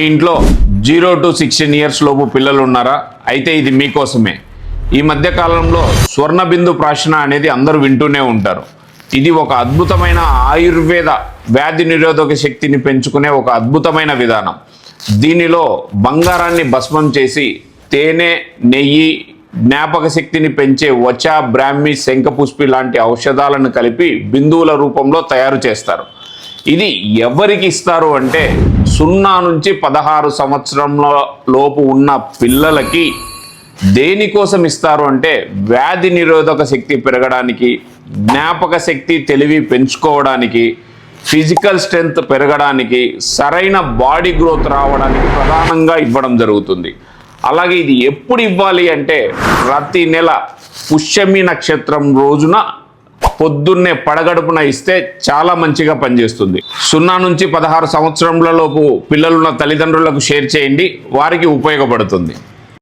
ఇంట్లో 0 to 16 years లోపు పిల్లలు ఉన్నారా? అయితే ఇది మీకోసమే. ఈ మధ్య కాలంలో స్వర్ణ బిందు ప్రాశన అనేది అందరూ వింటూనే ఉంటారు. ఇది ఒక అద్భుతమైన ఆయుర్వేద వ్యాధి నిరోధక శక్తిని పెంచుకునే ఒక అద్భుతమైన విధానం. దీనిలో బంగారాన్ని భస్మం చేసి తేనె, నెయ్యి, జ్ఞాపక శక్తిని పెంచే వచ, బ్రాహ్మి, శంఖపుష్పి లాంటి ఔషధాలను కలిపి బిందువుల రూపంలో తయారు చేస్తారు. ఇది ఎవరికి ఇస్తారు అంటే 0 నుంచి 16 సంవత్సరంల లోపు ఉన్న పిల్లలకి. దేనికోసం ఇస్తారు అంటే వ్యాధి నిరోధక శక్తి పెరగడానికి, జ్ఞాపక శక్తి, తెలివి పెంచుకోవడానికి, ఫిజికల్ స్ట్రెంగ్త్ పెరగడానికి, సరైన బాడీ గ్రోత్ రావడానికి ప్రధానంగా ఇవ్వడం జరుగుతుంది. అలాగే ఇది ఎప్పుడు ఇవ్వాలి అంటే ప్రతి నెల పుష్యమి నక్షత్రం రోజున పొద్దున్నే పడగడుపున ఇస్తే చాలా మంచిగా పనిచేస్తుంది. 0 నుంచి 16 సంవత్సరంల లోపు పిల్లలున్న తల్లిదండ్రులకు షేర్ చేయండి, వారికి ఉపయోగపడుతుంది.